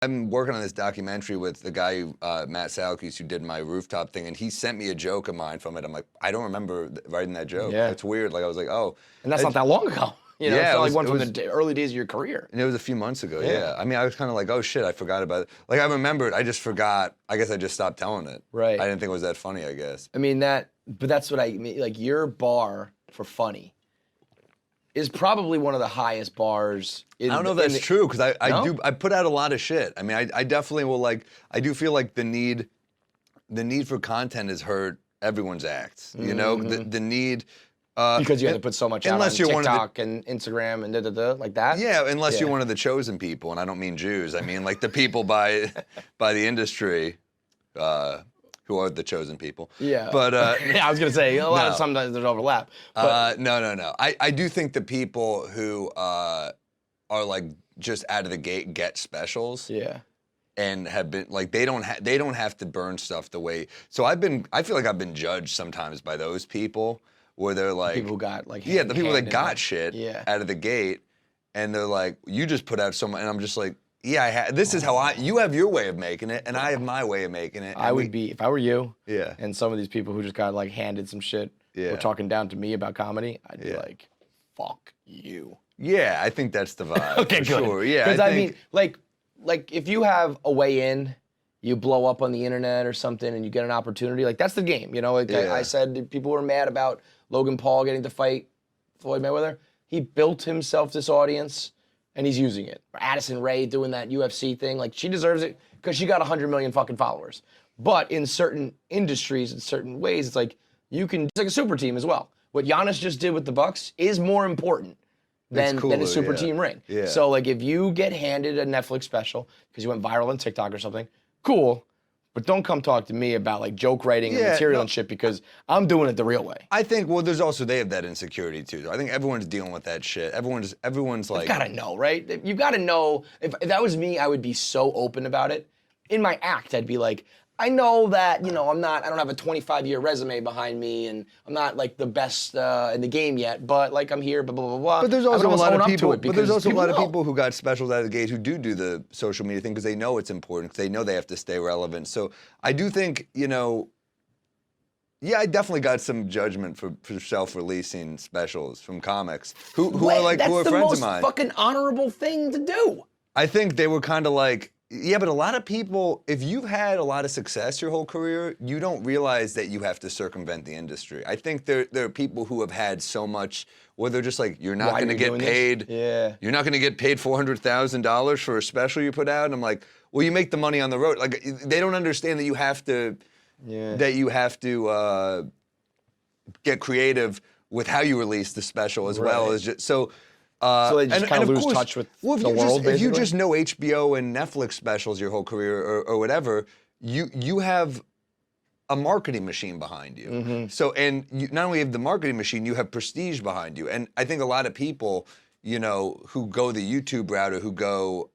I'm working on this documentary with the guy, Matt Salkis, who did my rooftop thing, and he sent me a joke of mine from it. I'm like, I don't remember writing that joke. Yeah. It's weird. Like, I was like, oh. And that's not that long ago. You know, Yeah, it's not it like one was- from the early days of your career. And it was a few months ago, yeah. I mean, I was kind of like, oh shit, I forgot about it. Like, I remembered, I just forgot. I guess I just stopped telling it. Right. I didn't think it was that funny, I guess. I mean, but that's what I mean. Like, your bar for funny is probably one of the highest bars. I don't know if that's true, because I put out a lot of shit. I mean, I definitely will, like, I do feel like the need for content has hurt everyone's acts. You know, the need. Because you had to put so much out on unless you're TikTok and Instagram and like that? Yeah, unless you're one of the chosen people, and I don't mean Jews. I mean, like, the people by the industry who are the chosen people. Yeah. But yeah, I was going to say, a lot of sometimes there's overlap. But, no. I do think the people who are, like, just out of the gate get specials. Yeah. And have been, like, they don't have to burn stuff the way. So I feel like I've been judged sometimes by those people. Where they're like, people who got like, the people that got like, shit out of the gate, and they're like, you just put out so much, and I'm just like, yeah, this is how you have your way of making it, and I have my way of making it. I would be, if I were you, yeah, and some of these people who just got like handed some shit, were talking down to me about comedy, I'd be like, fuck you. Yeah, I think that's the vibe. Okay, for good. Sure. Yeah, because I mean, like if you have a way in. You blow up on the internet or something and you get an opportunity, like that's the game, you know? Like I said, people were mad about Logan Paul getting to fight Floyd Mayweather. He built himself this audience and he's using it. Addison Rae doing that UFC thing, like she deserves it because she got 100 million fucking followers. But in certain industries, in certain ways, it's like it's like a super team as well. What Giannis just did with the Bucks is more important than a super team ring. Yeah. So like if you get handed a Netflix special because you went viral on TikTok or something, cool, but don't come talk to me about like joke writing and material and shit because I'm doing it the real way. I think, well, they have that insecurity too. I think everyone's dealing with that shit. Everyone's like. You gotta know, right? You gotta know. If that was me, I would be so open about it. In my act, I'd be like, I know that, you know, I don't have a 25-year resume behind me and I'm not like the best in the game yet, but like I'm here, blah, blah, blah, blah. But there's also a lot of people who got specials out of the gate who do the social media thing because they know it's important, because they know they have to stay relevant. So I do think, you know, I definitely got some judgment for self-releasing specials from comics who are friends of mine. That's the most fucking honorable thing to do. I think they were kind of like, yeah, but a lot of people, if you've had a lot of success your whole career, you don't realize that you have to circumvent the industry. I think there are people who have had so much where they're just like, you're not going to get paid. Yeah. You're not going to get paid $400,000 for a special you put out. And I'm like, well, you make the money on the road. Like, they don't understand that you have to, get creative with how you release the special as well as just so. So they just kind of lose touch with the world, basically? If you just know HBO and Netflix specials your whole career or whatever, you have a marketing machine behind you. Mm-hmm. So, and you not only have the marketing machine, you have prestige behind you. And I think a lot of people, you know, who go the YouTube route or who go,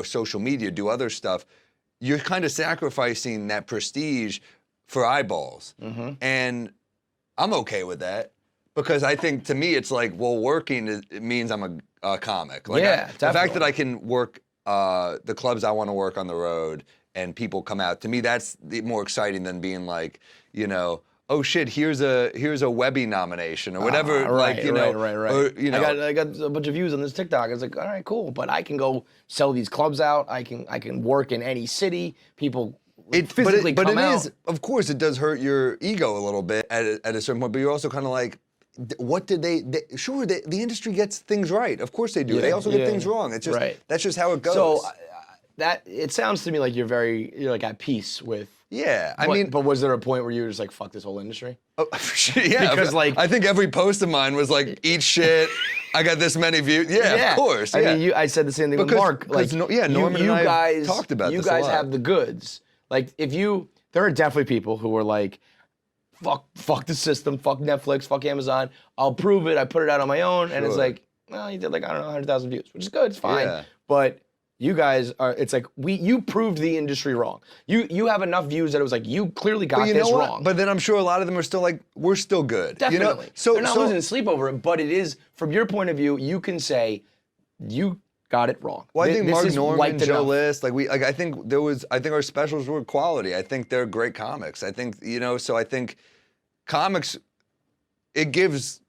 social media, do other stuff, you're kind of sacrificing that prestige for eyeballs. Mm-hmm. And I'm okay with that. Because I think, to me, it's like, well, working it means I'm a comic. Like the fact that I can work the clubs I want to work on the road and people come out, to me, that's more exciting than being like, you know, oh shit, here's a Webby nomination or whatever. Right. Or, you know, I got a bunch of views on this TikTok. It's like, all right, cool, but I can go sell these clubs out. I can work in any city. People. Physically come out. Of course, it does hurt your ego a little bit at a certain point, but you're also kind of like, what did sure, the industry gets things right. Of course they do. They also get things wrong. It's just, that's just how it goes. So that, it sounds to me like you're like at peace with. Yeah, but was there a point where you were just like, fuck this whole industry? Oh, yeah. Because like, I think every post of mine was like, eat shit, I got this many views. Yeah, of course. I mean, I said the same thing with Mark. Like, Norman and I talked about this a lot. You guys have the goods. Like, there are definitely people who are like, fuck the system, fuck Netflix, fuck Amazon. I'll prove it. I put it out on my own, and it's like, well, you did like, I don't know, 100,000 views, which is good. It's fine. Yeah. But you guys are. It's like you proved the industry wrong. You have enough views that it was like you clearly got this wrong. But then I'm sure a lot of them are still like, we're still good. Definitely. You know? So they're not losing sleep over it. But it is, from your point of view, you can say you got it wrong. Well, I think This Mark is Norman, wiped Joe enough. List, I think our specials were quality. I think they're great comics. I think, so I think comics, it gives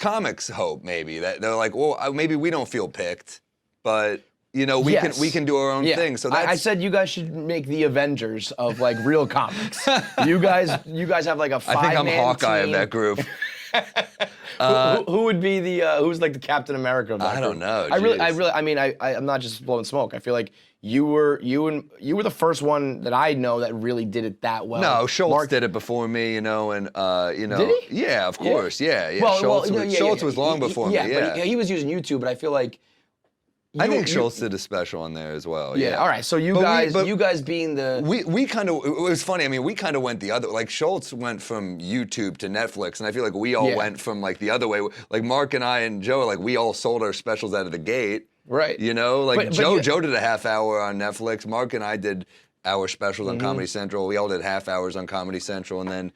comics hope maybe that they're like, well, maybe we don't feel picked, but we can do our own thing. So I said you guys should make the Avengers of like real comics. you guys have like a 5-man I think I'm Hawkeye team. of that group. Who would be the who's like the Captain America of that I don't group? know. I mean, I'm not just blowing smoke. I feel like you were the first one that I know that really did it that well. No, Schultz did it before me, and Did he? Yeah, of course, yeah. Well, Schultz was long before me. Yeah, but he was using YouTube, but I feel like I think Schultz did a special on there as well. Yeah. All right. So you guys being the we kind of, it was funny. I mean, we kind of went the other. Like Schultz went from YouTube to Netflix, and I feel like we all went from like the other way. Like Mark and I and Joe, like we all sold our specials out of the gate. Right. Joe did a half hour on Netflix. Mark and I did our specials on Comedy Central. We all did half hours on Comedy Central, and then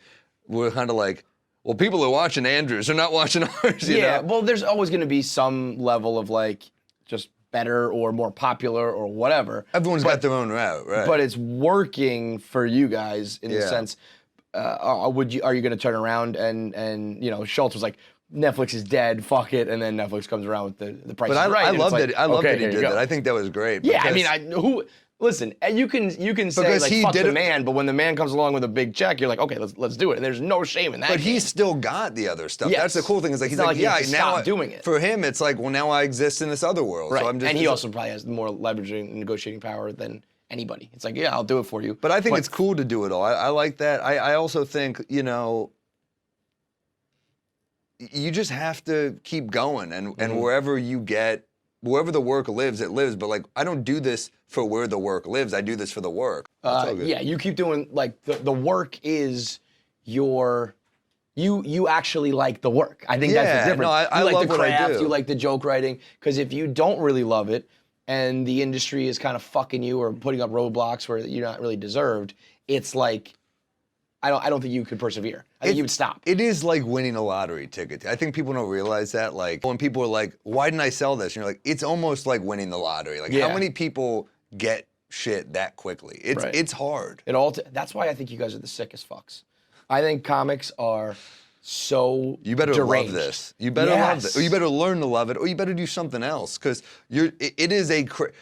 we're kind of like, well, people are watching Andrews, they're not watching ours. You know? Well, there's always going to be some level of like just better or more popular or whatever. Everyone's got their own route, right? But it's working for you guys in the sense. Are you going to turn around and Schultz was like, Netflix is dead, fuck it, and then Netflix comes around with the price. But I love that. I love that he did that. I think that was great. Yeah, I mean, listen, you can say like fuck the man, but when the man comes along with a big check, you're like, okay, let's do it, and there's no shame in that. But he's still got the other stuff. Yes. That's the cool thing. Is like he's like, he has to stop doing it. For him, it's like, well, now I exist in this other world. Right. So I'm just, and he also probably has more leveraging and negotiating power than anybody. It's like, yeah, I'll do it for you. But I think it's cool to do it all. I like that. I also think, you just have to keep going, and wherever the work lives, it lives. But like, I don't do this for where the work lives. I do this for the work. Yeah, you keep doing like the work is your. You actually like the work. I think that's the difference. No, I like love the what I craft. do. You like the joke writing. Because if you don't really love it, and the industry is kind of fucking you or putting up roadblocks where you're not really deserved, it's like, I don't think you could persevere. I think you would stop. It is like winning a lottery ticket. I think people don't realize that. Like when people are like, "Why didn't I sell this?" And you're like, "It's almost like winning the lottery." Like how many people get shit that quickly? It's hard. That's why I think you guys are the sickest fucks. I think comics are so You better deranged. love this. You better love this. Or you better learn to love it. Or you better do something else. Because it is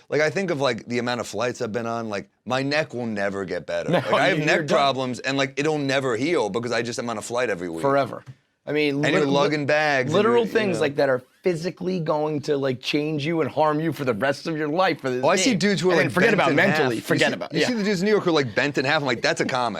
like I think of like the amount of flights I've been on. Like my neck will never get better. Like, I have neck problems and like it'll never heal because I just am on a flight every week. Forever. I mean, and you're lugging bags. Literal things like that are physically going to like change you and harm you for the rest of your life. I see dudes who are like forget about bent in mentally. half. Forget about. You see the dudes in New York who are like bent in half. I'm like, that's a comic.